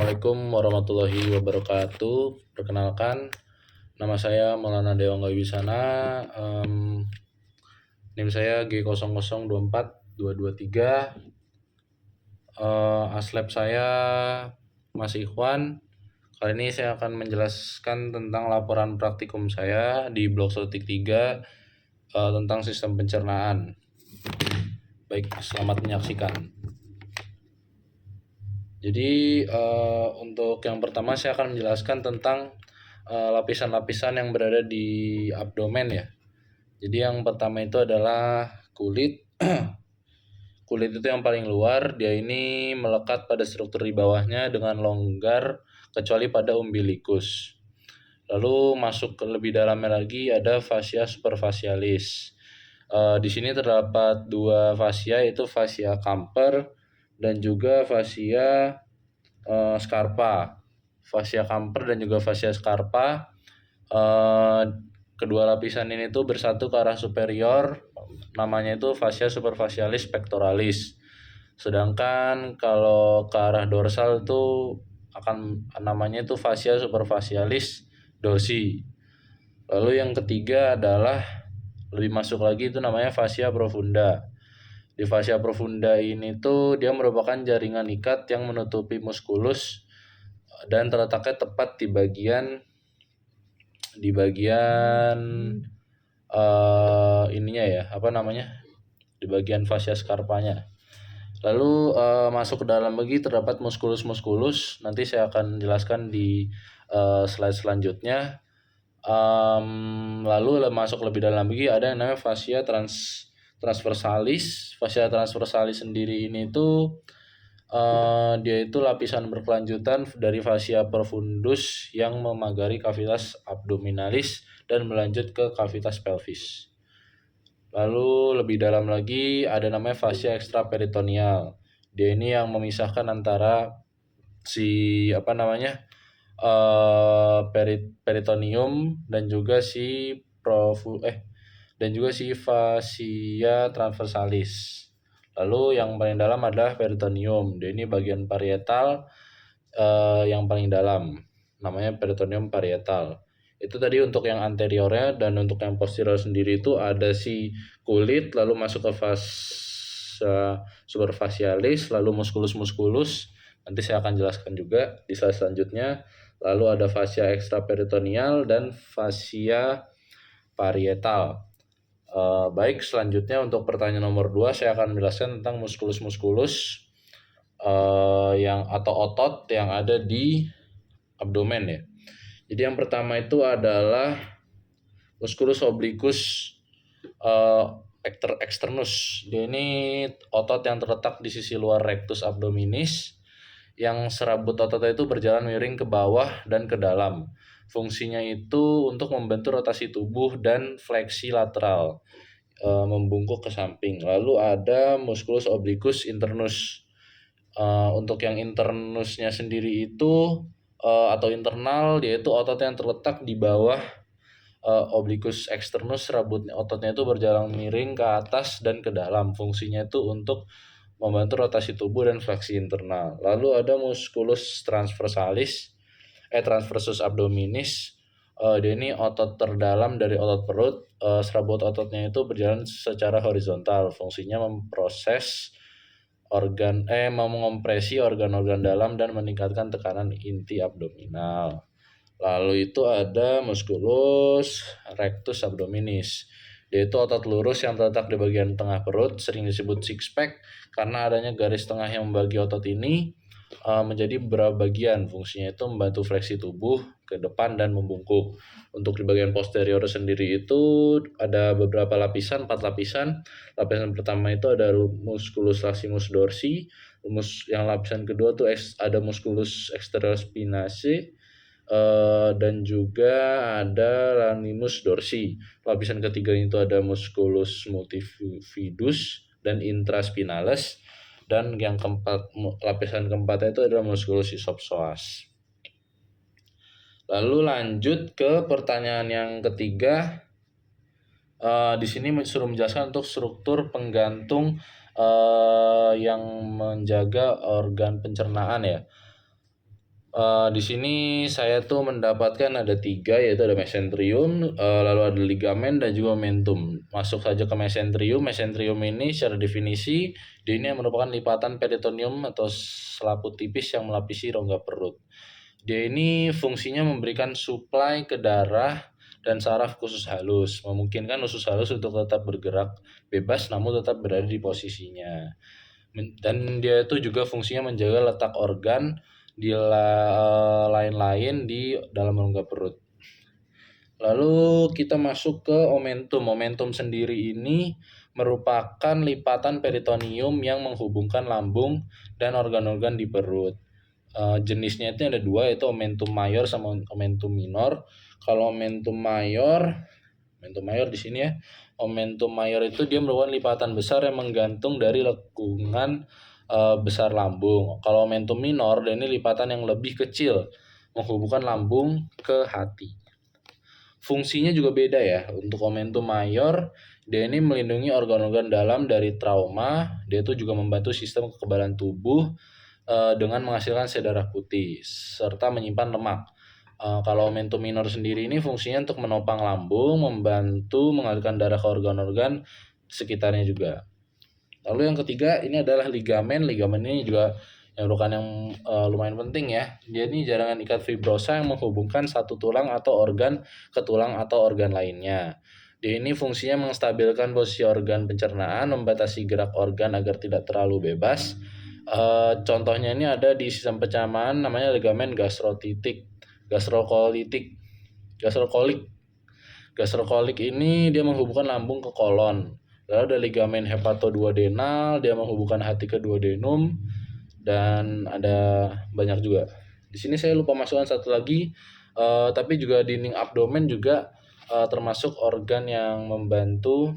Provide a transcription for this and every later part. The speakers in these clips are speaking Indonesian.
Assalamualaikum warahmatullahi wabarakatuh. Perkenalkan, nama saya Maulana Dewangga Wisana. NIM saya G00242223. Aslab saya Mas Ikhwan. Kali ini saya akan menjelaskan tentang laporan praktikum saya di blok Sotik 3 tentang sistem pencernaan. Baik, selamat menyaksikan. Jadi untuk yang pertama saya akan menjelaskan tentang lapisan-lapisan yang berada di abdomen ya. Jadi yang pertama itu adalah kulit. Kulit itu yang paling luar, dia ini melekat pada struktur di bawahnya dengan longgar kecuali pada umbilikus. Lalu masuk ke lebih dalamnya lagi ada fascia superficialis. Di sini terdapat dua fascia, yaitu fascia Camper dan juga fascia scarpa. Fascia Camper dan juga fascia scarpa, kedua lapisan ini tuh bersatu ke arah superior, namanya itu fascia superficialis pectoralis. Sedangkan kalau ke arah dorsal itu akan namanya itu fascia superficialis dorsi. Lalu yang ketiga adalah lebih masuk lagi itu namanya fascia profunda. Di fascia profunda ini tuh dia merupakan jaringan ikat yang menutupi muskulus dan terletaknya tepat di bagian ininya ya, di bagian fascia scarpanya. Lalu masuk ke dalam lagi terdapat muskulus. Nanti saya akan jelaskan di slide selanjutnya. Lalu masuk lebih dalam lagi ada yang namanya fascia transversalis. Fascia transversalis sendiri ini tuh dia itu lapisan berkelanjutan dari fascia profundus yang memagari cavitas abdominalis dan melanjut ke cavitas pelvis. Lalu lebih dalam lagi ada namanya fascia extraperitoneal. Dia ini yang memisahkan antara peritoneum dan juga fascia transversalis. Lalu yang paling dalam adalah peritoneum. Dia ini bagian parietal yang paling dalam, namanya peritoneum parietal. Itu tadi untuk yang anteriornya, dan untuk yang posterior sendiri itu ada si kulit, lalu masuk ke fascia superficialis, lalu muskulus. Nanti saya akan jelaskan juga di slide selanjutnya. Lalu ada fascia extraperitoneal dan fascia parietal. Baik, selanjutnya untuk pertanyaan nomor 2 saya akan menjelaskan tentang muskulus yang atau otot yang ada di abdomen ya. Jadi yang pertama itu adalah musculus obliquus externus. Dia ini otot yang terletak di sisi luar rectus abdominis, yang serabut ototnya itu berjalan miring ke bawah dan ke dalam. Fungsinya itu untuk membantu rotasi tubuh dan fleksi lateral, membungkuk ke samping. Lalu ada musculus obliquus internus. Untuk yang internusnya sendiri itu atau internal, yaitu otot yang terletak di bawah obliquus externus. Serabut ototnya itu berjalan miring ke atas dan ke dalam. Fungsinya itu untuk membantu rotasi tubuh dan fleksi internal. Lalu ada musculus transversus abdominis. Dia ini otot terdalam dari otot perut. Serabut ototnya itu berjalan secara horizontal. Fungsinya mengompresi organ-organ dalam dan meningkatkan tekanan inti abdominal. Lalu itu ada musculus rectus abdominis. Dia itu otot lurus yang terletak di bagian tengah perut, sering disebut six pack karena adanya garis tengah yang membagi otot ini menjadi beberapa bagian. Fungsinya itu membantu fleksi tubuh ke depan dan membungkuk. Untuk di bagian posterior sendiri itu ada beberapa lapisan, 4 lapisan. Lapisan pertama itu ada musculus latissimus dorsi. Yang lapisan kedua tuh ada musculus exterior spinae, dan juga ada lamimus dorsi. Lapisan ketiga itu ada musculus multifidus dan intraspinalis, dan yang lapisan keempatnya itu adalah musculus isopsoas. Lalu lanjut ke pertanyaan yang ketiga. Di sini disuruh menjelaskan untuk struktur penggantung yang menjaga organ pencernaan ya. Di sini saya tuh mendapatkan ada 3, yaitu ada mesenterium, lalu ada ligamen dan juga momentum. Masuk saja ke mesenterium. Mesenterium ini secara definisi dia ini merupakan lipatan peritoneum atau selaput tipis yang melapisi rongga perut. Dia ini fungsinya memberikan suplai ke darah dan saraf ke usus halus, memungkinkan usus halus untuk tetap bergerak bebas namun tetap berada di posisinya. Dan dia itu juga fungsinya menjaga letak organ di lain-lain di dalam rongga perut. Lalu kita masuk ke omentum. Omentum sendiri ini merupakan lipatan peritoneum yang menghubungkan lambung dan organ-organ di perut. Jenisnya itu ada 2, yaitu omentum mayor sama omentum minor. Kalau omentum mayor di sini ya. Omentum mayor itu dia merupakan lipatan besar yang menggantung dari lekungan besar lambung. Kalau omentum minor, dan ini lipatan yang lebih kecil menghubungkan lambung ke hati. Fungsinya juga beda ya. Untuk omentum mayor, dia ini melindungi organ-organ dalam dari trauma. Dia itu juga membantu sistem kekebalan tubuh dengan menghasilkan sel darah putih serta menyimpan lemak. Kalau omentum minor sendiri ini fungsinya untuk menopang lambung, membantu mengalirkan darah ke organ-organ sekitarnya juga. Lalu yang ketiga ini adalah ligamen. Ligamen ini juga yang merupakan yang lumayan penting ya. Dia ini jaringan ikat fibrosa yang menghubungkan satu tulang atau organ ke tulang atau organ lainnya. Dia ini fungsinya menstabilkan posisi organ pencernaan, membatasi gerak organ agar tidak terlalu bebas. Contohnya ini ada di sistem pencernaan namanya ligamen gastrokolik ini dia menghubungkan lambung ke kolon. Lalu ada ligamen hepatoduodenal, dia menghubungkan hati ke duodenum, dan ada banyak juga. Di sini saya lupa masukkan satu lagi, tapi juga dinding abdomen juga termasuk organ yang membantu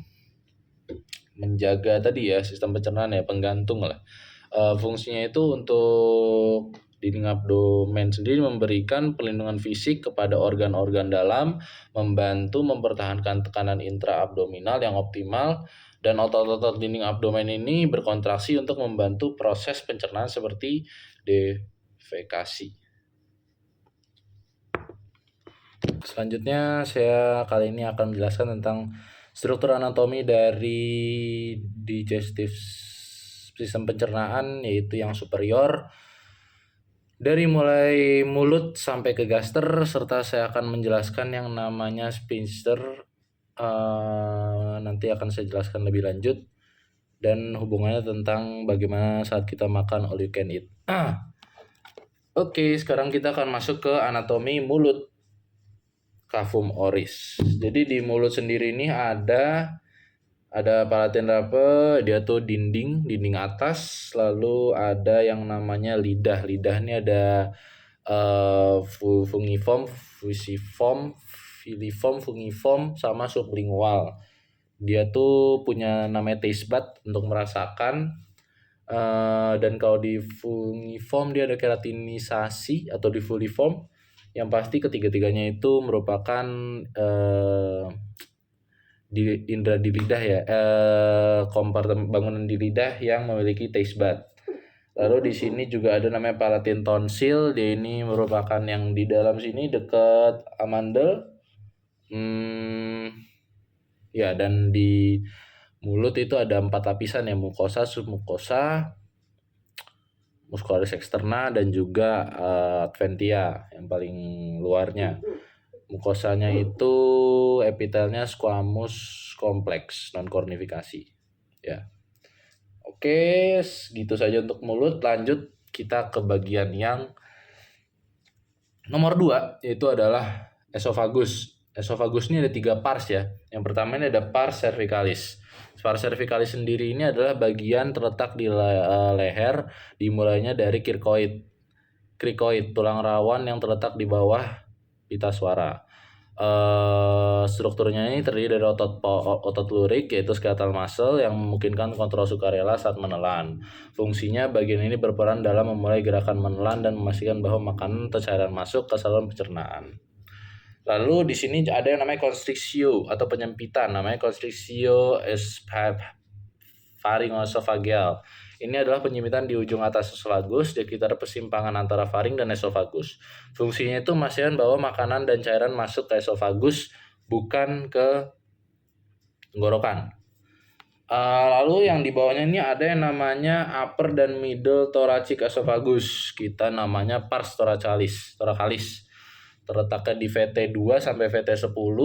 menjaga tadi ya sistem pencernaan ya, penggantung lah. Fungsinya itu untuk dinding abdomen sendiri memberikan perlindungan fisik kepada organ-organ dalam, membantu mempertahankan tekanan intraabdominal yang optimal, dan otot-otot dinding abdomen ini berkontraksi untuk membantu proses pencernaan seperti defekasi. Selanjutnya saya kali ini akan menjelaskan tentang struktur anatomi dari digestive sistem pencernaan, yaitu yang superior. Dari mulai mulut sampai ke gaster, serta saya akan menjelaskan yang namanya sphincter. Nanti akan saya jelaskan lebih lanjut, dan hubungannya tentang bagaimana saat kita makan all you can eat. Oke, sekarang kita akan masuk ke anatomi mulut, cavum oris. Jadi di mulut sendiri ini ada palatin rape, dia tuh dinding atas, lalu ada yang namanya lidah. Lidah ini ada fungiform, fusiform, filiform, fungiform, sama sublingual. Dia tuh punya namanya taste bud untuk merasakan, dan kalau di fungiform dia ada keratinisasi, atau di fuliform yang pasti ketiga-tiganya itu merupakan di indera di lidah ya, kompartemen bangunan di lidah yang memiliki taste bud. Lalu di sini juga ada namanya palatin tonsil. Dia ini merupakan yang di dalam sini dekat amandel. Ya, dan di mulut itu ada 4 lapisan ya, mukosa, submukosa, muscularis externa, dan juga adventia yang paling luarnya. Mukosanya itu epitelnya squamous kompleks, non kornifikasi ya. Oke, gitu saja untuk mulut. Lanjut kita ke bagian yang nomor 2, yaitu adalah esofagus. Esofagus ini ada 3 pars ya. Yang pertama ini ada pars cervicalis. Pars cervicalis sendiri ini adalah bagian terletak di leher, dimulainya dari krikoid, tulang rawan yang terletak di bawah pita suara. Strukturnya ini terdiri dari otot lurik, yaitu skeletal muscle yang memungkinkan kontrol sukarela saat menelan. Fungsinya bagian ini berperan dalam memulai gerakan menelan dan memastikan bahwa makanan atau cairan masuk ke saluran pencernaan. Lalu di sini ada yang namanya constrictio atau penyempitan, namanya constrictio pharyngoesophageal. Ini adalah penyempitan di ujung atas esofagus di sekitar persimpangan antara faring dan esofagus. Fungsinya itu memastikan bahwa makanan dan cairan masuk ke esofagus, bukan ke tenggorokan. Lalu yang di bawahnya ini ada yang namanya upper dan middle thoracic esophagus. Kita namanya pars thoracalis. Terletaknya di VT2 sampai VT10.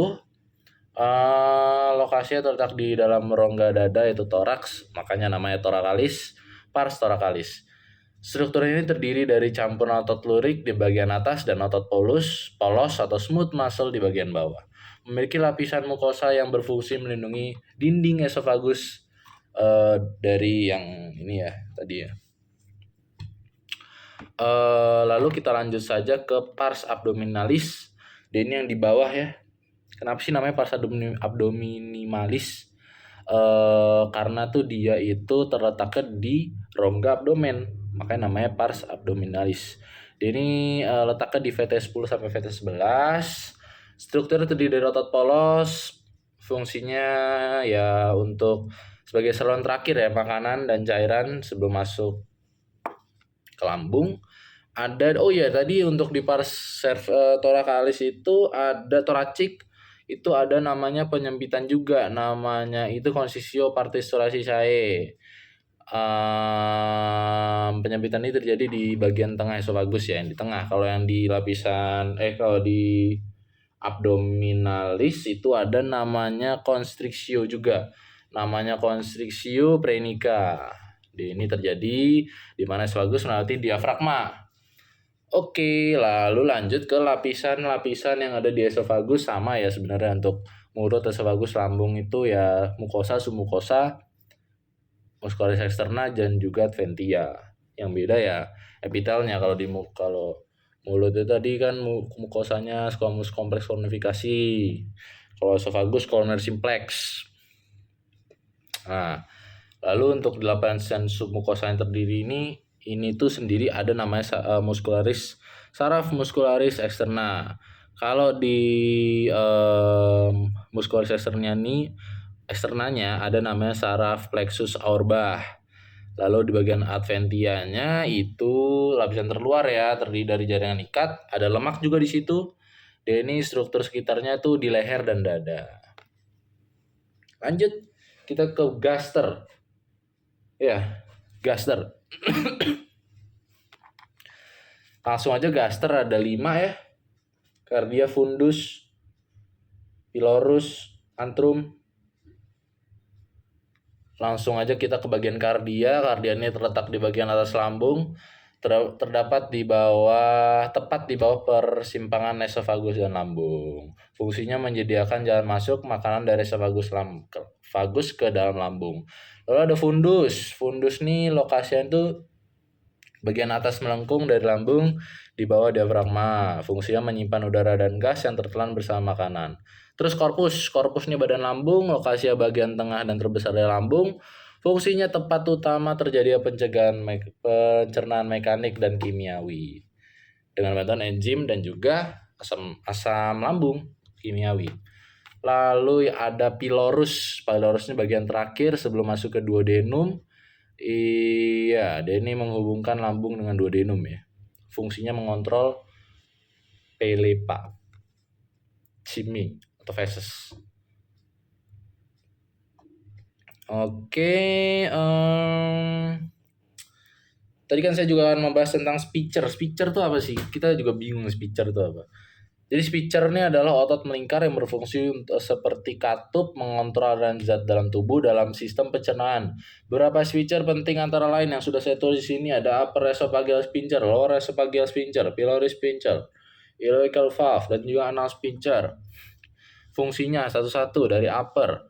Lokasinya terletak di dalam rongga dada, itu toraks, makanya namanya thoracalis, pars thoracalis. Struktur ini terdiri dari campuran otot lurik di bagian atas dan otot polos atau smooth muscle di bagian bawah. Memiliki lapisan mukosa yang berfungsi melindungi dinding esofagus dari yang ini ya tadi ya. Lalu kita lanjut saja ke pars abdominalis. Ini yang di bawah ya. Kenapa sih namanya pars abdominalis? Karena tuh dia itu terletaknya di rongga abdomen, makanya namanya pars abdominalis. Ini letaknya di VT10 sampai VT11. Strukturnya terdiri dari otot polos. Fungsinya ya untuk sebagai saluran terakhir ya makanan dan cairan sebelum masuk ke lambung. Ada tadi untuk di pars thoracalis itu ada thoracic, itu ada namanya penyempitan juga, namanya itu consistio partis thoracicae. Penyempitan ini terjadi di bagian tengah esofagus ya, yang di tengah. Kalau yang di lapisan kalau di abdominalis itu ada namanya constrictio juga, namanya constrictio praenica. Ini terjadi di mana esofagus melewati diafragma. Oke, lalu lanjut ke lapisan-lapisan yang ada di esofagus. Sama ya sebenarnya, untuk mulut, esofagus, lambung itu ya mukosa, submukosa, muscularis externa, dan juga adventia. Yang beda ya epitelnya. Kalau mulut itu tadi kan mukosanya squamous kompleks cornifikasi. Kalau esofagus coroner simplex. Nah, lalu untuk di lapisan submukosa yang terdiri ini tuh sendiri ada namanya muscularis saraf muscularis externa. Kalau di muscularis externanya ada namanya saraf plexus auerbach. Lalu di bagian adventianya itu lapisan terluar ya, terdiri dari jaringan ikat, ada lemak juga di situ. Dan ini struktur sekitarnya tuh di leher dan dada. Lanjut kita ke gaster. Ya, gaster. Langsung aja gaster ada 5 ya. Cardia, fundus, pylorus, antrum. Langsung aja kita ke bagian kardia. Kardia ini terletak di bagian atas lambung. Terdapat tepat di bawah persimpangan esofagus dan lambung. Fungsinya menyediakan jalan masuk makanan dari esofagus ke dalam lambung. Lalu ada fundus. Fundus nih lokasinya itu bagian atas melengkung dari lambung di bawah diafragma. Fungsinya menyimpan udara dan gas yang tertelan bersama makanan. Terus korpus ini badan lambung, lokasinya bagian tengah dan terbesar dari lambung. Fungsinya tempat utama terjadi pencernaan mekanik dan kimiawi dengan bantuan enzim dan juga asam lambung kimiawi. Lalu ada pylorus. Pylorus ini bagian terakhir sebelum masuk ke duodenum. Iya, dia ini menghubungkan lambung dengan duodenum ya. Fungsinya mengontrol pelepa, cimi atau feses. Oke, tadi kan saya juga akan membahas tentang sphincter. Sphincter itu apa sih? Kita juga bingung sphincter itu apa. Jadi sphincter ini adalah otot melingkar yang berfungsi seperti katup mengontrol aliran zat dalam tubuh dalam sistem pencernaan. Beberapa sphincter penting antara lain yang sudah saya tulis di sini ada upper esophageal sphincter, lower esophageal sphincter, pylori sphincter, ileocecal valve, dan juga anal sphincter. Fungsinya satu-satu. Dari upper,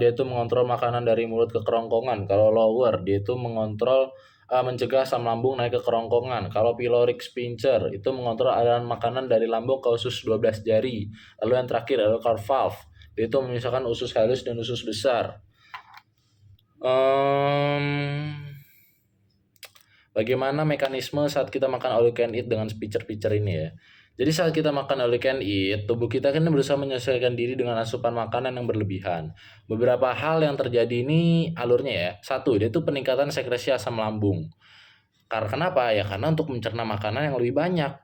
dia itu mengontrol makanan dari mulut ke kerongkongan. Kalau lower, dia itu mengontrol mencegah asam lambung naik ke kerongkongan. Kalau pyloric sphincter itu mengontrol aliran makanan dari lambung ke usus 12 jari. Lalu yang terakhir adalah ileocecal valve, dia itu memisahkan usus halus dan usus besar. Bagaimana mekanisme saat kita makan all you can eat dengan sphincter ini ya? Jadi saat kita makan all you can eat, tubuh kita kan berusaha menyesuaikan diri dengan asupan makanan yang berlebihan. Beberapa hal yang terjadi ini alurnya ya. Satu, dia itu peningkatan sekresi asam lambung. Karena kenapa? Ya karena untuk mencerna makanan yang lebih banyak.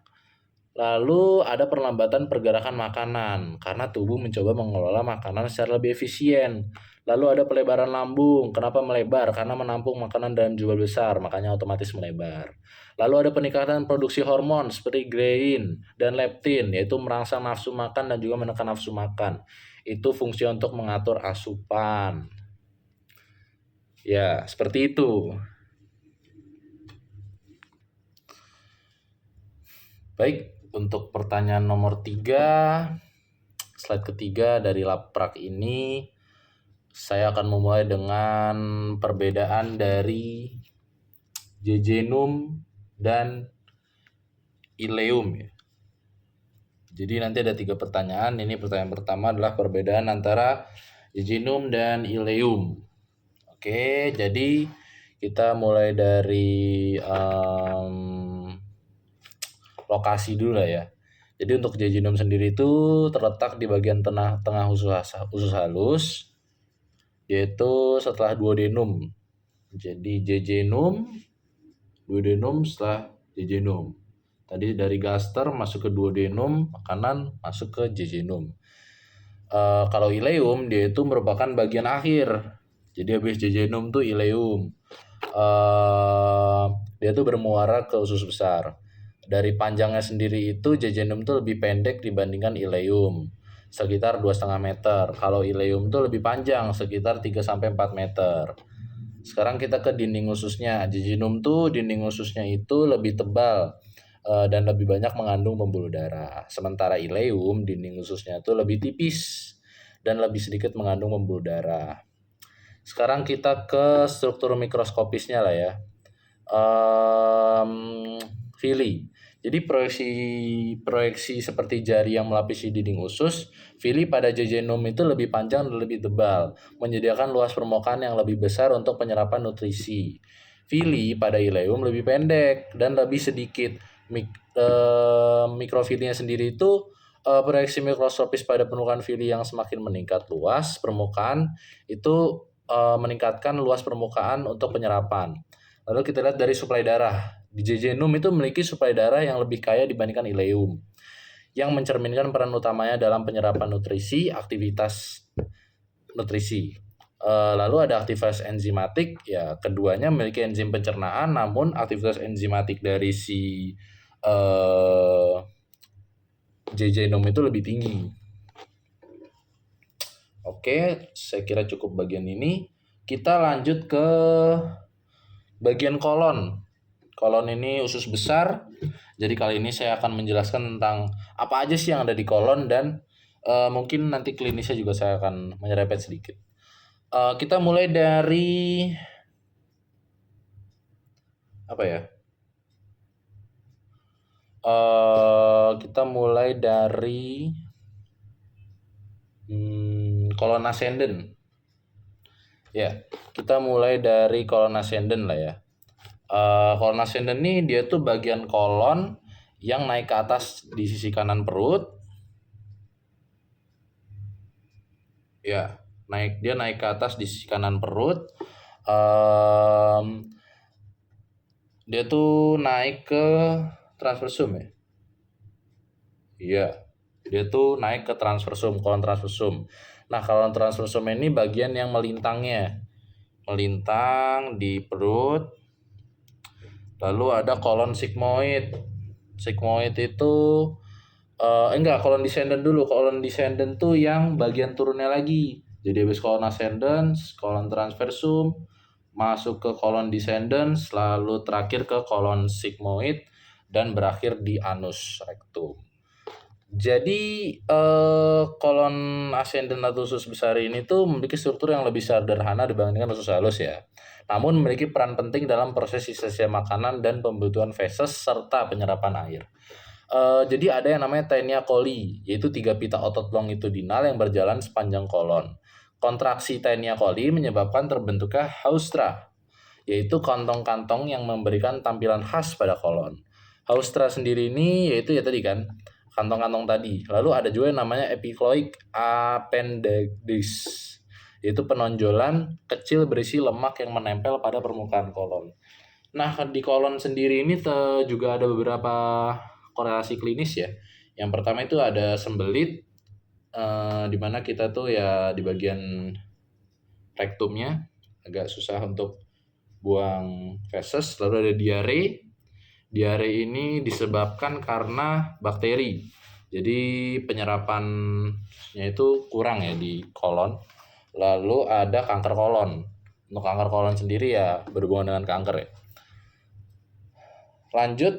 Lalu ada perlambatan pergerakan makanan karena tubuh mencoba mengelola makanan secara lebih efisien. Lalu ada pelebaran lambung. Kenapa melebar? Karena menampung makanan dalam jumlah besar, makanya otomatis melebar. Lalu ada peningkatan produksi hormon seperti ghrelin dan leptin, yaitu merangsang nafsu makan dan juga menekan nafsu makan. Itu fungsi untuk mengatur asupan. Ya, seperti itu. Baik, untuk pertanyaan nomor 3, slide ketiga dari laprak ini, saya akan memulai dengan perbedaan dari jejunum dan ileum ya. Jadi nanti ada 3 pertanyaan. Ini pertanyaan pertama adalah perbedaan antara jejunum dan ileum. Oke, jadi kita mulai dari lokasi dulu lah ya. Jadi untuk jejunum sendiri itu terletak di bagian tengah usus halus, yaitu setelah duodenum. Jadi jejunum, duodenum setelah jejunum. Tadi dari gaster masuk ke duodenum, makanan masuk ke jejunum. Kalau ileum dia itu merupakan bagian akhir. Jadi habis jejunum tuh ileum. Dia tuh bermuara ke usus besar. Dari panjangnya sendiri itu jejunum tuh lebih pendek dibandingkan ileum, sekitar 2,5 meter. Kalau ileum tuh lebih panjang, sekitar 3-4 meter. Sekarang kita ke dinding ususnya. Jejunum tuh dinding ususnya itu lebih tebal dan lebih banyak mengandung pembuluh darah. Sementara ileum dinding ususnya tuh lebih tipis dan lebih sedikit mengandung pembuluh darah. Sekarang kita ke struktur mikroskopisnya lah ya. Villi. Jadi proyeksi seperti jari yang melapisi dinding usus, villi pada jejunum itu lebih panjang dan lebih tebal, menyediakan luas permukaan yang lebih besar untuk penyerapan nutrisi. Villi pada ileum lebih pendek dan lebih sedikit. Mikrovillinya sendiri itu proyeksi mikroskopis pada permukaan villi yang semakin meningkat luas permukaan itu meningkatkan luas permukaan untuk penyerapan. Lalu kita lihat dari suplai darah. Di jejunum itu memiliki suplai darah yang lebih kaya dibandingkan ileum, yang mencerminkan peran utamanya dalam penyerapan nutrisi, aktivitas nutrisi. Lalu ada aktivitas enzimatik, ya keduanya memiliki enzim pencernaan, namun aktivitas enzimatik dari si jejunum itu lebih tinggi. Oke, saya kira cukup bagian ini. Kita lanjut ke bagian kolon. Kolon ini usus besar. Jadi kali ini saya akan menjelaskan tentang apa aja sih yang ada di kolon dan mungkin nanti klinisnya juga saya akan menyerempet sedikit. Kita mulai dari apa ya? Kita mulai dari kolon ascendent. Ya, kita mulai dari kolon ascendent lah ya. Kolon ascendent ini dia tuh bagian kolon yang naik ke atas di sisi kanan perut. Ya, dia naik ke atas di sisi kanan perut. Dia tuh naik ke transversum ya. Iya, dia tuh naik ke transversum, kolon transversum. Nah, kolon transversum ini bagian yang melintangnya. Melintang di perut. Lalu ada kolon sigmoid. Sigmoid itu kolon descendant dulu. Kolon descendant tuh yang bagian turunnya lagi. Jadi habis kolon ascendant, kolon transversum, masuk ke kolon descendant, lalu terakhir ke kolon sigmoid dan berakhir di anus rectum. Jadi kolon ascendant atau usus besar ini tuh memiliki struktur yang lebih sederhana dibandingkan usus halus ya. Namun memiliki peran penting dalam proses sisa-sisa makanan dan pembutuhan feses serta penyerapan air. Jadi ada yang namanya taenia coli, yaitu 3 pita otot longitudinal yang berjalan sepanjang kolon. Kontraksi taenia coli menyebabkan terbentuknya haustra, yaitu kantong-kantong yang memberikan tampilan khas pada kolon. Haustra sendiri ini yaitu ya tadi kan kantong-kantong tadi. Lalu ada juga yang namanya epicloic appendix, yaitu penonjolan kecil berisi lemak yang menempel pada permukaan kolon. Nah, di kolon sendiri ini juga ada beberapa korelasi klinis ya. Yang pertama itu ada sembelit, di mana kita tuh ya di bagian rektumnya agak susah untuk buang feses. Lalu ada diare. Diare ini disebabkan karena bakteri. Jadi penyerapannya itu kurang ya di kolon. Lalu ada kanker kolon. Untuk kanker kolon sendiri ya berhubungan dengan kanker ya. Lanjut,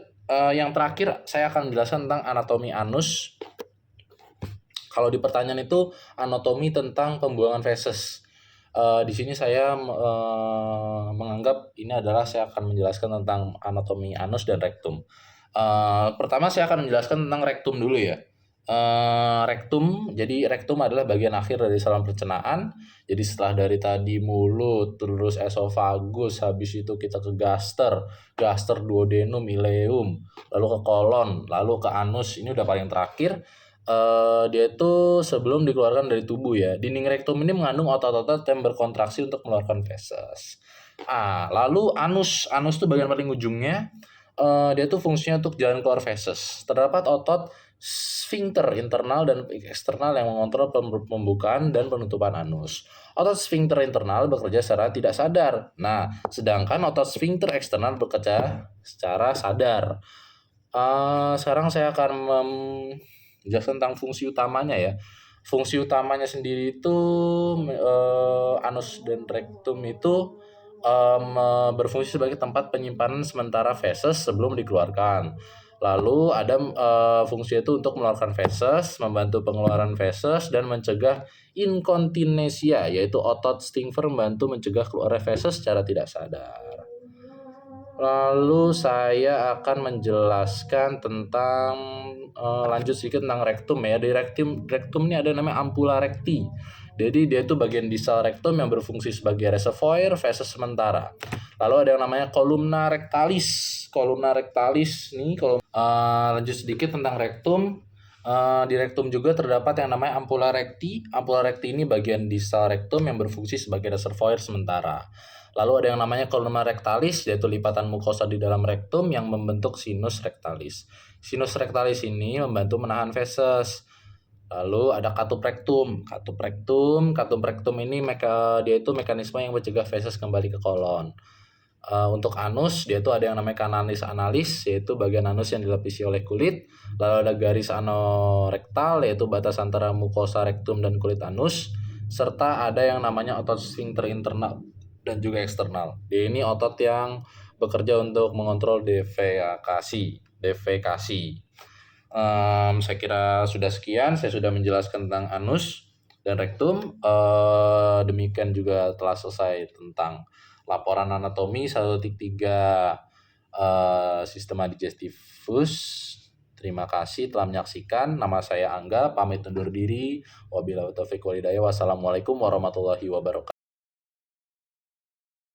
yang terakhir saya akan menjelaskan tentang anatomi anus. Kalau di pertanyaan itu anatomi tentang pembuangan feses. Di sini saya menganggap ini adalah saya akan menjelaskan tentang anatomi anus dan rektum. Pertama saya akan menjelaskan tentang rektum dulu ya. Rektum, jadi rektum adalah bagian akhir dari saluran pencernaan. Jadi setelah dari tadi mulut, terus esofagus, habis itu kita ke gaster, duodenum, ileum, lalu ke kolon, lalu ke anus. Ini udah paling terakhir. Dia itu sebelum dikeluarkan dari tubuh ya. Dinding rektum ini mengandung otot-otot yang berkontraksi untuk mengeluarkan feses. Lalu anus itu bagian paling ujungnya. Dia tuh fungsinya untuk jalan keluar feses. Terdapat otot sphincter internal dan eksternal yang mengontrol pembukaan dan penutupan anus. Otot sphincter internal bekerja secara tidak sadar. Nah, sedangkan otot sphincter eksternal bekerja secara sadar. Sekarang saya akan menjelaskan tentang fungsi utamanya ya. Fungsi utamanya sendiri itu anus dan rektum itu berfungsi sebagai tempat penyimpanan sementara feses sebelum dikeluarkan. Lalu ada fungsi itu untuk mengeluarkan feses, membantu pengeluaran feses, dan mencegah inkontinesia, yaitu otot sphincter membantu mencegah keluar feses secara tidak sadar. Lalu saya akan menjelaskan tentang lanjut sedikit tentang rektum ya. Di rektum ini ada namanya ampula rekti. Jadi dia itu bagian distal rektum yang berfungsi sebagai reservoir feses sementara. Lalu ada yang namanya columna rectalis. Columna rectalis nih lanjut sedikit tentang rektum. Di rektum juga terdapat yang namanya ampula rekti. Ampula rekti ini bagian distal rektum yang berfungsi sebagai reservoir sementara. Lalu ada yang namanya columna rectalis, yaitu lipatan mukosa di dalam rektum yang membentuk sinus rectalis. Sinus rectalis ini membantu menahan feses. Lalu ada katup rektum. Katup rektum ini dia itu mekanisme yang mencegah feses kembali ke kolon. Untuk anus, dia itu ada yang namanya canalis analis, yaitu bagian anus yang dilapisi oleh kulit. Lalu ada garis anorektal, yaitu batas antara mukosa rektum dan kulit anus. Serta ada yang namanya otot sphincter internal dan juga eksternal. Dia ini otot yang bekerja untuk mengontrol defekasi. Saya kira sudah sekian. Saya sudah menjelaskan tentang anus dan rektum. Demikian juga telah selesai tentang laporan anatomi 1.3 sistema digestivus. Terima kasih telah menyaksikan. Nama saya Angga, pamit undur diri. Wabillahi taufiq walhidayah. Wassalamualaikum warahmatullahi wabarakatuh.